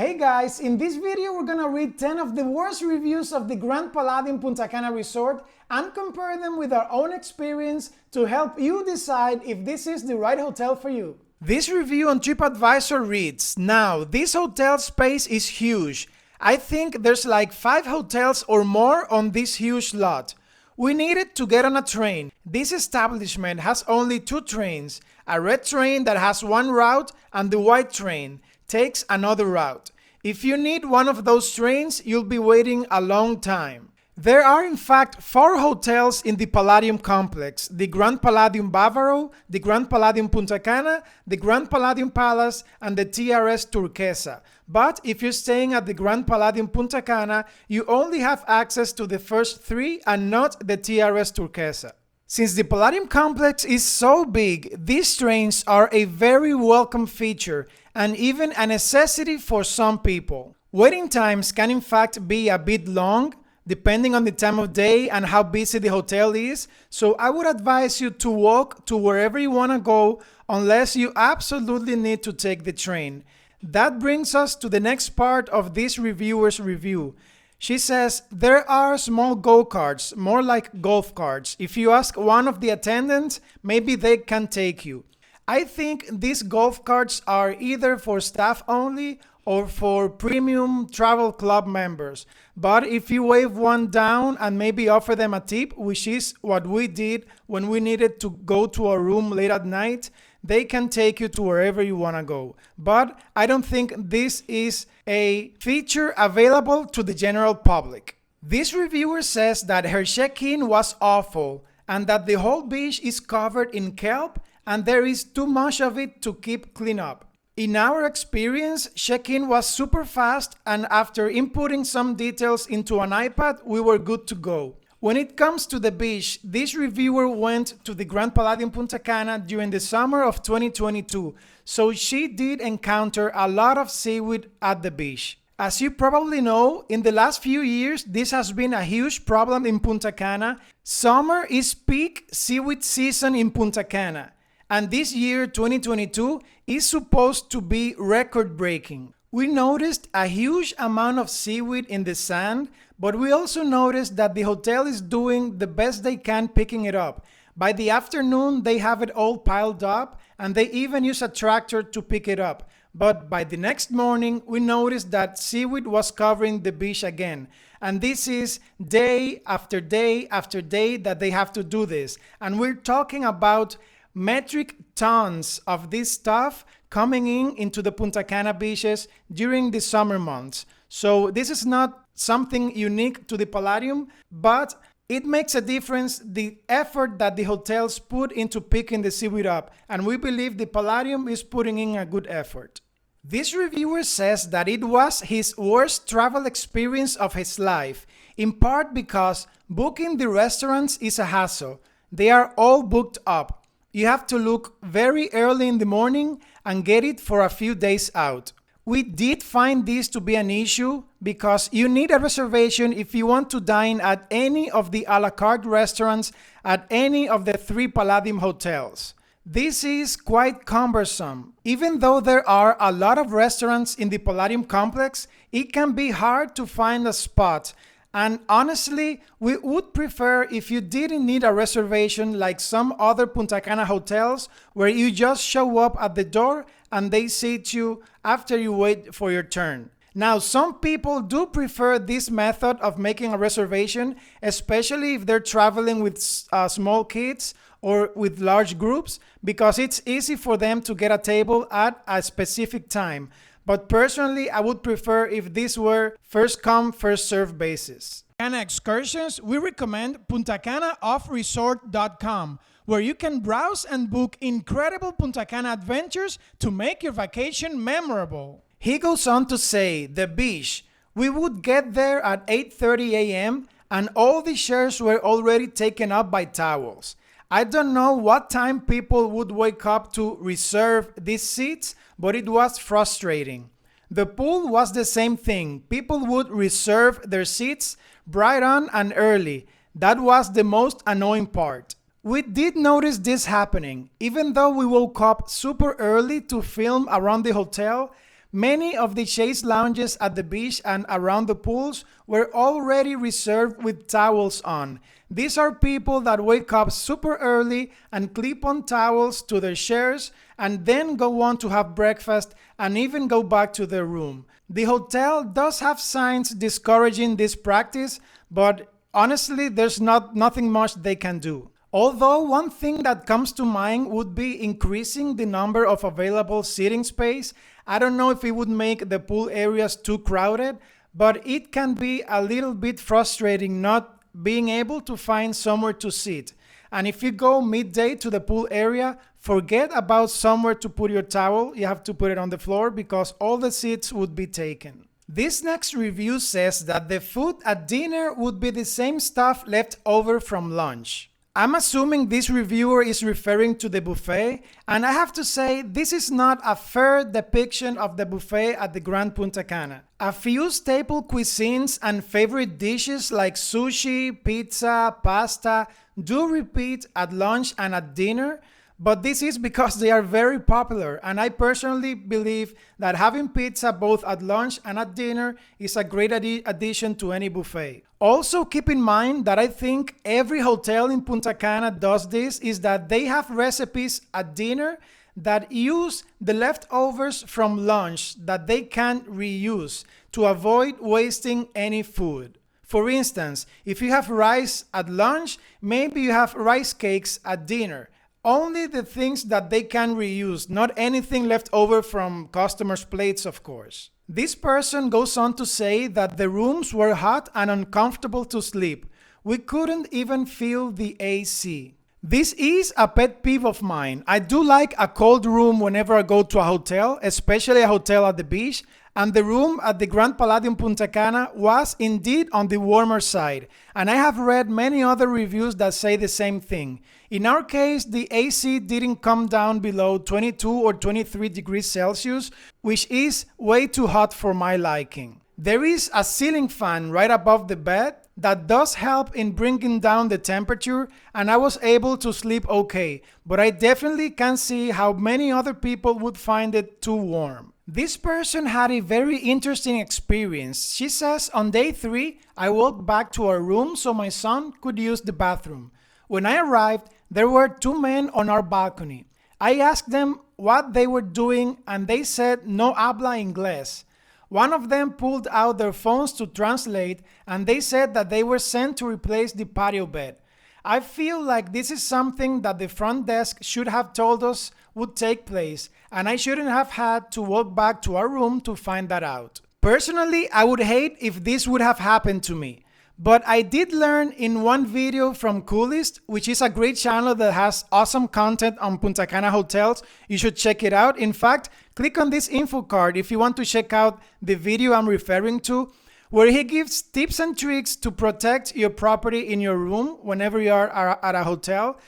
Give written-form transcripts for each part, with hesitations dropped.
Hey guys, in this video we're gonna read 10 of the worst reviews of the Grand Palladium Punta Cana resort and compare them with our own experience to help you decide if this is the right hotel for you. This review on TripAdvisor reads, "Now, this hotel space is huge. I think there's like 5 hotels or more on this huge lot. We needed to get on a train. This establishment has only 2 trains, a red train that has one route and the white train takes another route. If you need one of those trains, you'll be waiting a long time." There are in fact 4 hotels in the Palladium complex: the Grand Palladium Bavaro, the Grand Palladium Punta Cana, the Grand Palladium Palace, and the TRS Turquesa. But if you're staying at the Grand Palladium Punta Cana, you only have access to the first 3 and not the TRS Turquesa. Since the Palladium complex is so big, these trains are a very welcome feature and even a necessity for some people. Waiting times can in fact be a bit long, depending on the time of day and how busy the hotel is, so I would advise you to walk to wherever you want to go unless you absolutely need to take the train. That brings us to the next part of this reviewer's review. She says, "There are small go-karts, more like golf carts. If you ask one of the attendants, maybe they can take you." I think these golf carts are either for staff only or for premium travel club members. But if you wave one down and maybe offer them a tip, which is what we did when we needed to go to our room late at night, they can take you to wherever you want to go. But I don't think this is a feature available to the general public. This reviewer says that her check-in was awful and that the whole beach is covered in kelp and there is too much of it to keep clean up. In our experience, check-in was super fast, and after inputting some details into an iPad, we were good to go. When it comes to the beach, this reviewer went to the Grand Palladium Punta Cana during the summer of 2022, so she did encounter a lot of seaweed at the beach. As you probably know, in the last few years, this has been a huge problem in Punta Cana. Summer is peak seaweed season in Punta Cana, and this year, 2022, is supposed to be record-breaking. We noticed a huge amount of seaweed in the sand, but we also noticed that the hotel is doing the best they can picking it up. By the afternoon, they have it all piled up, and they even use a tractor to pick it up. But by the next morning, we noticed that seaweed was covering the beach again. And this is day after day after day that they have to do this. And we're talking about metric tons of this stuff coming into the Punta Cana beaches during the summer months. So this is not something unique to the Palladium, but it makes a difference, the effort that the hotels put into picking the seaweed up, and we believe the Palladium is putting in a good effort. This reviewer says that it was his worst travel experience of his life, in part because booking the restaurants is a hassle. They are all booked up. You have to look very early in the morning and get it for a few days out. We did find this to be an issue because you need a reservation if you want to dine at any of the a la carte restaurants at any of the 3 Palladium hotels. This is quite cumbersome. Even though there are a lot of restaurants in the Palladium complex, it can be hard to find a spot. And honestly, we would prefer if you didn't need a reservation like some other Punta Cana hotels where you just show up at the door and they seat you after you wait for your turn. Now, some people do prefer this method of making a reservation, especially if they're traveling with small kids or with large groups, because it's easy for them to get a table at a specific time. But personally, I would prefer if this were first come, first served basis. Cana Excursions, we recommend puntacanaoffresort.com, where you can browse and book incredible Punta Cana adventures to make your vacation memorable. He goes on to say, the beach. We would get there at 8:30 a.m. and all the chairs were already taken up by towels. I don't know what time people would wake up to reserve these seats, but it was frustrating. The pool was the same thing. People would reserve their seats bright on and early. That was the most annoying part. We did notice this happening. Even though we woke up super early to film around the hotel, Many of the chaise lounges at the beach and around the pools were already reserved with towels on. These are people that wake up super early and clip on towels to their chairs and then go on to have breakfast and even go back to their room. The hotel does have signs discouraging this practice, but honestly, there's nothing much they can do. Although one thing that comes to mind would be increasing the number of available seating space. I don't know if it would make the pool areas too crowded, but it can be a little bit frustrating not being able to find somewhere to sit. And if you go midday to the pool area, forget about somewhere to put your towel. You have to put it on the floor because all the seats would be taken. This next review says that the food at dinner would be the same stuff left over from lunch. I'm assuming this reviewer is referring to the buffet, and I have to say this is not a fair depiction of the buffet at the Grand Punta Cana. A few staple cuisines and favorite dishes like sushi, pizza, pasta do repeat at lunch and at dinner, but this is because they are very popular, and I personally believe that having pizza both at lunch and at dinner is a great addition to any buffet. Also keep in mind that I think every hotel in Punta Cana does this, is that they have recipes at dinner that use the leftovers from lunch that they can reuse to avoid wasting any food. For instance, if you have rice at lunch, maybe you have rice cakes at dinner. Only the things that they can reuse, not anything left over from customers' plates, of course. This person goes on to say that the rooms were hot and uncomfortable to sleep. We couldn't even feel the AC. This is a pet peeve of mine. I do like a cold room whenever I go to a hotel, especially a hotel at the beach, and the room at the Grand Palladium Punta Cana was indeed on the warmer side, and I have read many other reviews that say the same thing. In our case, the AC didn't come down below 22 or 23 degrees Celsius, which is way too hot for my liking. There is a ceiling fan right above the bed that does help in bringing down the temperature, and I was able to sleep okay, but I definitely can see how many other people would find it too warm. This person had a very interesting experience. She says, on day 3, I walked back to our room so my son could use the bathroom. When I arrived, there were 2 men on our balcony. I asked them what they were doing, and they said no habla inglés. One of them pulled out their phones to translate, and they said that they were sent to replace the patio bed. I feel like this is something that the front desk should have told us would take place, and I shouldn't have had to walk back to our room to find that out. Personally, I would hate if this would have happened to me. But I did learn in one video from Coolest, which is a great channel that has awesome content on Punta Cana hotels. You should check it out. In fact, click on this info card if you want to check out the video I'm referring to, where he gives tips and tricks to protect your property in your room whenever you are at a hotel.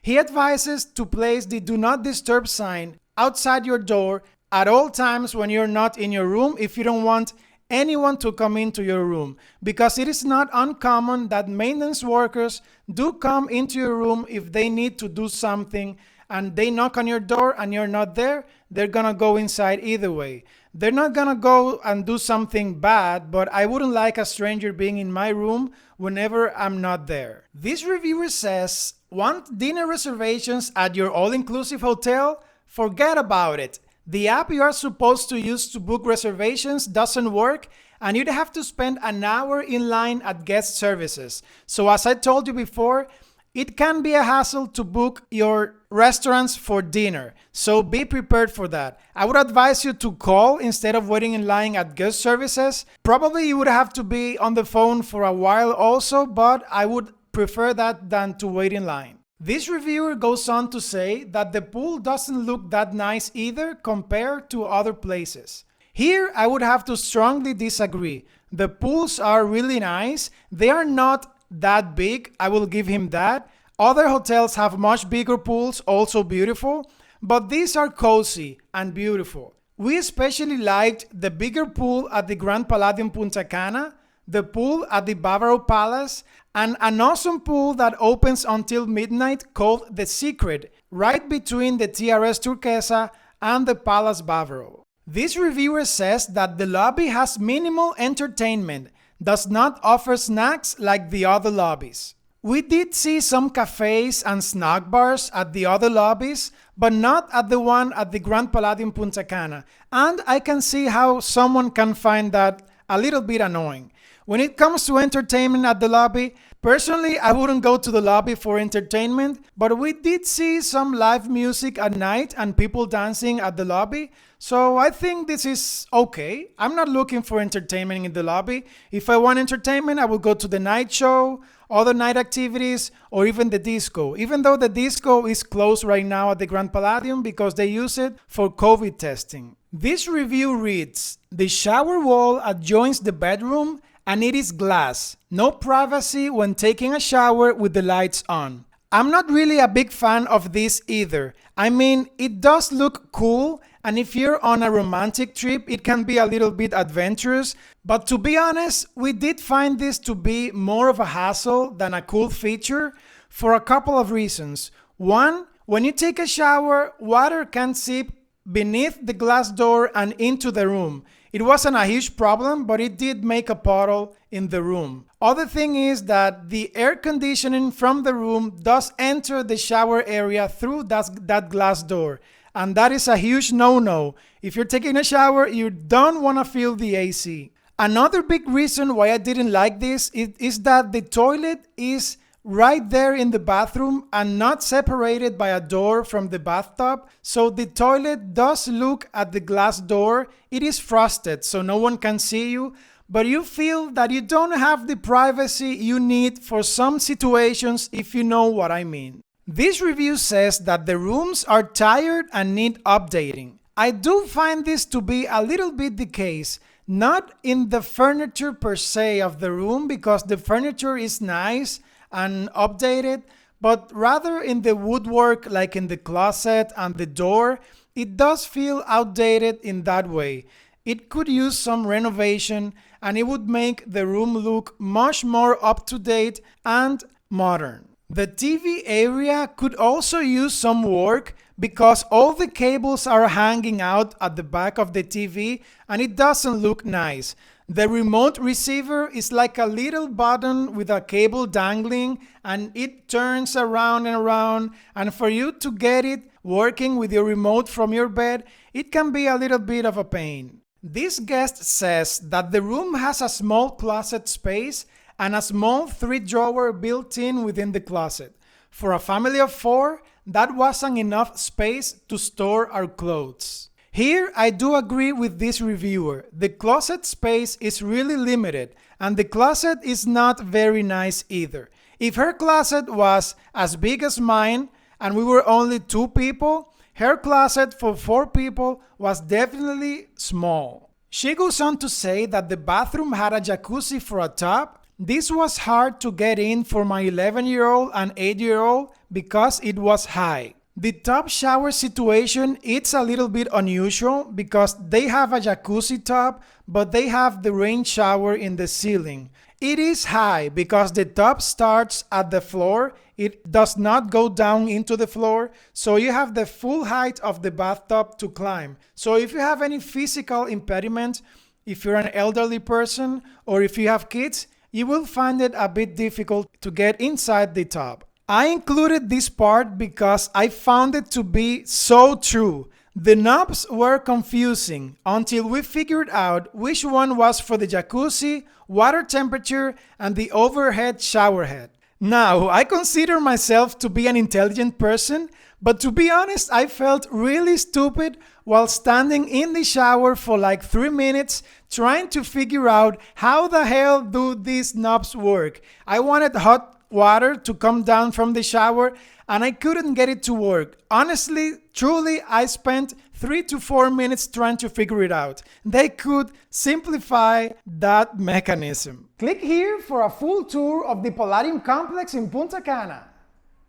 He advises to place the Do Not Disturb sign outside your door at all times when you're not in your room if you don't want anyone to come into your room, because it is not uncommon that maintenance workers do come into your room if they need to do something and they knock on your door and you're not there. They're gonna go inside either way. They're not gonna go and do something bad, but I wouldn't like a stranger being in my room whenever I'm not there. This reviewer says, want dinner reservations at your all-inclusive hotel? Forget about it. The app you are supposed to use to book reservations doesn't work, and you'd have to spend an hour in line at guest services. So as I told you before, it can be a hassle to book your restaurants for dinner. So be prepared for that. I would advise you to call instead of waiting in line at guest services. Probably you would have to be on the phone for a while also, but I would prefer that than to wait in line. This reviewer goes on to say that the pool doesn't look that nice either compared to other places. Here, I would have to strongly disagree. The pools are really nice. They are not that big, I will give him that. Other hotels have much bigger pools, also beautiful, but these are cozy and beautiful. We especially liked the bigger pool at the Grand Palladium Punta Cana, the pool at the Bavaro Palace, and an awesome pool that opens until midnight called The Secret, right between the TRS Turquesa and the Palace Bavaro. This reviewer says that the lobby has minimal entertainment, does not offer snacks like the other lobbies. We did see some cafes and snack bars at the other lobbies, but not at the one at the Grand Palladium Punta Cana, and I can see how someone can find that a little bit annoying. When it comes to entertainment at the lobby, personally I wouldn't go to the lobby for entertainment, but we did see some live music at night and people dancing at the lobby, so I think this is okay. I'm not looking for entertainment in the lobby. If I want entertainment, I will go to the night show, other night activities, or even the disco, even though the disco is closed right now at the Grand Palladium because they use it for COVID testing. This review reads, "The shower wall adjoins the bedroom and it is glass. No privacy when taking a shower with the lights on." I'm not really a big fan of this either. I mean, it does look cool, and if you're on a romantic trip, it can be a little bit adventurous, but to be honest, we did find this to be more of a hassle than a cool feature for a couple of reasons. One, when you take a shower, water can seep beneath the glass door and into the room. It wasn't a huge problem, but it did make a puddle in the room. Other thing is that the air conditioning from the room does enter the shower area through that glass door. And that is a huge no-no. If you're taking a shower, you don't want to feel the AC. Another big reason why I didn't like this is that the toilet is right there in the bathroom and not separated by a door from the bathtub. So the toilet does look at the glass door. It is frosted so no one can see you, but you feel that you don't have the privacy you need for some situations, if you know what I mean. This review says that the rooms are tired and need updating. I do find this to be a little bit the case, not in the furniture per se of the room, because the furniture is nice and updated, but rather in the woodwork, like in the closet and the door. It does feel outdated in that way. It could use some renovation and it would make the room look much more up to date and modern. The TV area could also use some work because all the cables are hanging out at the back of the TV and it doesn't look nice. The remote receiver is like a little button with a cable dangling and it turns around and around, and for you to get it working with your remote from your bed, it can be a little bit of a pain. This guest says that the room has a small closet space and a small 3-drawer built in within the closet. For a family of 4, that wasn't enough space to store our clothes. Here, I do agree with this reviewer. The closet space is really limited, and the closet is not very nice either. If her closet was as big as mine, and we were only 2 people, her closet for 4 people was definitely small. She goes on to say that the bathroom had a jacuzzi for a tub. This was hard to get in for my 11-year-old and 8-year-old because it was high. The tub shower situation, it's a little bit unusual because they have a jacuzzi tub, but they have the rain shower in the ceiling. It is high because the tub starts at the floor. It does not go down into the floor, so you have the full height of the bathtub to climb. So if you have any physical impediment, if you're an elderly person or if you have kids, you will find it a bit difficult to get inside the tub. I included this part because I found it to be so true. The knobs were confusing until we figured out which one was for the jacuzzi, water temperature, and the overhead shower head. Now, I consider myself to be an intelligent person, but to be honest, I felt really stupid while standing in the shower for like 3 minutes trying to figure out how the hell do these knobs work. I wanted hot water to come down from the shower and I couldn't get it to work. Honestly, truly, I spent 3 to 4 minutes trying to figure it out. They could simplify that mechanism. Click here for a full tour of the Palladium complex in Punta Cana.